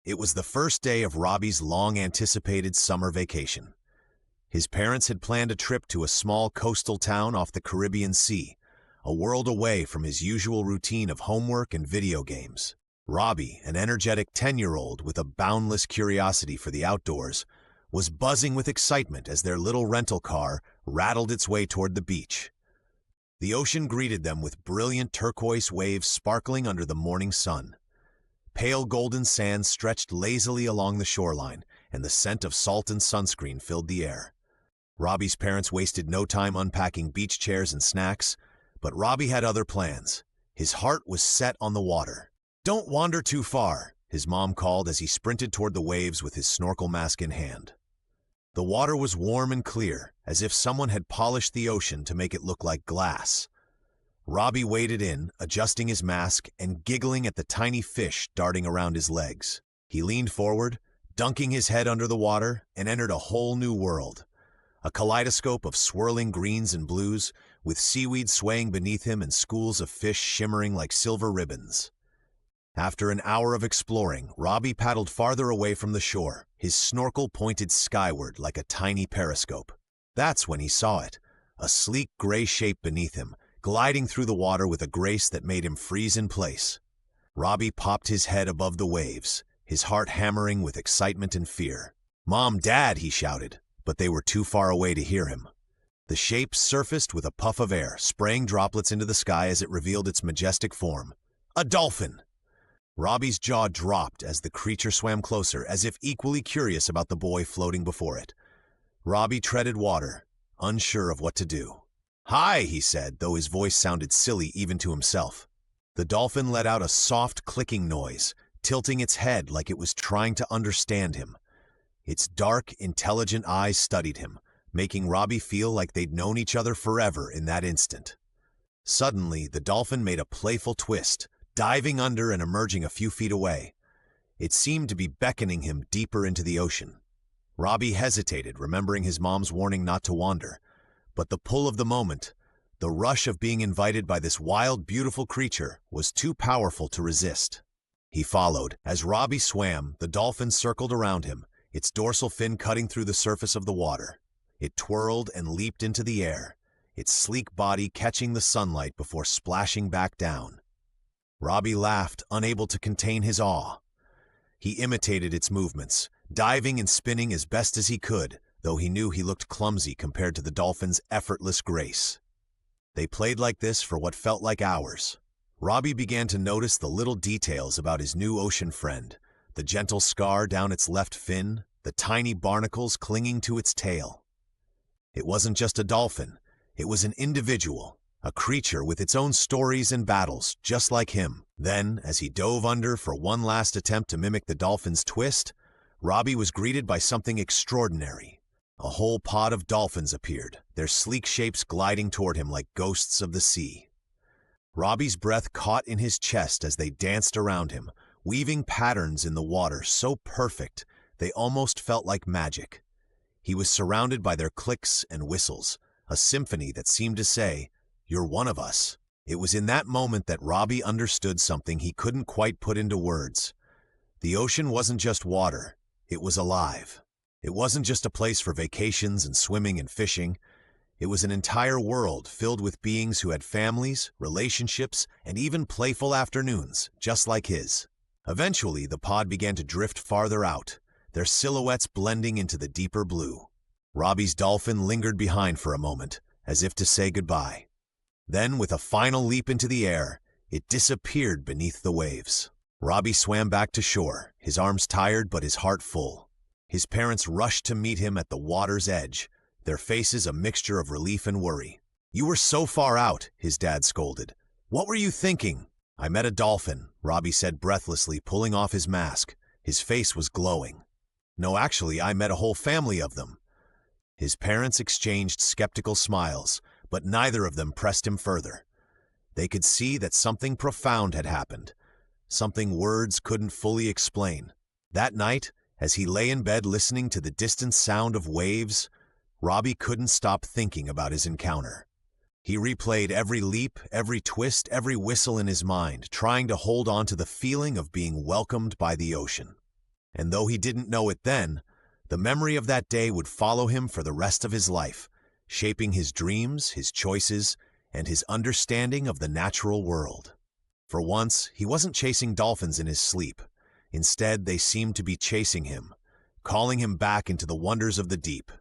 It was the first day of Robbie's long-anticipated summer vacation. His parents had planned a trip to a small coastal town off the Caribbean Sea, a world away from his usual routine of homework and video games. Robbie, an energetic 10-year-old with a boundless curiosity for the outdoors, was buzzing with excitement as their little rental car rattled its way toward the beach. The ocean greeted them with brilliant turquoise waves sparkling under the morning sun. Pale golden sand stretched lazily along the shoreline, and the scent of salt and sunscreen filled the air. Robbie's parents wasted no time unpacking beach chairs and snacks, but Robbie had other plans. His heart was set on the water. "Don't wander too far," his mom called as he sprinted toward the waves with his snorkel mask in hand. The water was warm and clear, as if someone had polished the ocean to make it look like glass. Robbie waded in, adjusting his mask and giggling at the tiny fish darting around his legs. He leaned forward, dunking his head under the water, and entered a whole new world. A kaleidoscope of swirling greens and blues, with seaweed swaying beneath him and schools of fish shimmering like silver ribbons. After an hour of exploring, Robbie paddled farther away from the shore, his snorkel pointed skyward like a tiny periscope. That's when he saw it, a sleek gray shape beneath him, gliding through the water with a grace that made him freeze in place. Robbie popped his head above the waves, his heart hammering with excitement and fear. "Mom, Dad," he shouted, but they were too far away to hear him. The shape surfaced with a puff of air, spraying droplets into the sky as it revealed its majestic form. A dolphin! Robbie's jaw dropped as the creature swam closer, as if equally curious about the boy floating before it. Robbie treaded water, unsure of what to do. "Hi," he said, though his voice sounded silly even to himself. The dolphin let out a soft clicking noise, tilting its head like it was trying to understand him. Its dark, intelligent eyes studied him, making Robbie feel like they'd known each other forever in that instant. Suddenly, the dolphin made a playful twist, diving under and emerging a few feet away. It seemed to be beckoning him deeper into the ocean. Robbie hesitated, remembering his mom's warning not to wander. But the pull of the moment, the rush of being invited by this wild, beautiful creature, was too powerful to resist. He followed. As Robbie swam, the dolphin circled around him, its dorsal fin cutting through the surface of the water. It twirled and leaped into the air, its sleek body catching the sunlight before splashing back down. Robbie laughed, unable to contain his awe. He imitated its movements, diving and spinning as best as he could, though he knew he looked clumsy compared to the dolphin's effortless grace. They played like this for what felt like hours. Robbie began to notice the little details about his new ocean friend, the gentle scar down its left fin, the tiny barnacles clinging to its tail. It wasn't just a dolphin, it was an individual, a creature with its own stories and battles, just like him. Then, as he dove under for one last attempt to mimic the dolphin's twist, Robbie was greeted by something extraordinary. A whole pod of dolphins appeared, their sleek shapes gliding toward him like ghosts of the sea. Robbie's breath caught in his chest as they danced around him, weaving patterns in the water so perfect they almost felt like magic. He was surrounded by their clicks and whistles, a symphony that seemed to say, "You're one of us." It was in that moment that Robbie understood something he couldn't quite put into words. The ocean wasn't just water, it was alive. It wasn't just a place for vacations and swimming and fishing. It was an entire world filled with beings who had families, relationships, and even playful afternoons, just like his. Eventually, the pod began to drift farther out, their silhouettes blending into the deeper blue. Robbie's dolphin lingered behind for a moment, as if to say goodbye. Then, with a final leap into the air, it disappeared beneath the waves. Robbie swam back to shore, his arms tired but his heart full. His parents rushed to meet him at the water's edge, their faces a mixture of relief and worry. "You were so far out," his dad scolded. "What were you thinking?" "I met a dolphin," Robbie said breathlessly, pulling off his mask. His face was glowing. "No, actually, I met a whole family of them." His parents exchanged skeptical smiles, but neither of them pressed him further. They could see that something profound had happened, something words couldn't fully explain. That night, as he lay in bed listening to the distant sound of waves, Robbie couldn't stop thinking about his encounter. He replayed every leap, every twist, every whistle in his mind, trying to hold on to the feeling of being welcomed by the ocean. And though he didn't know it then, the memory of that day would follow him for the rest of his life, shaping his dreams, his choices, and his understanding of the natural world. For once, he wasn't chasing dolphins in his sleep. Instead, they seemed to be chasing him, calling him back into the wonders of the deep.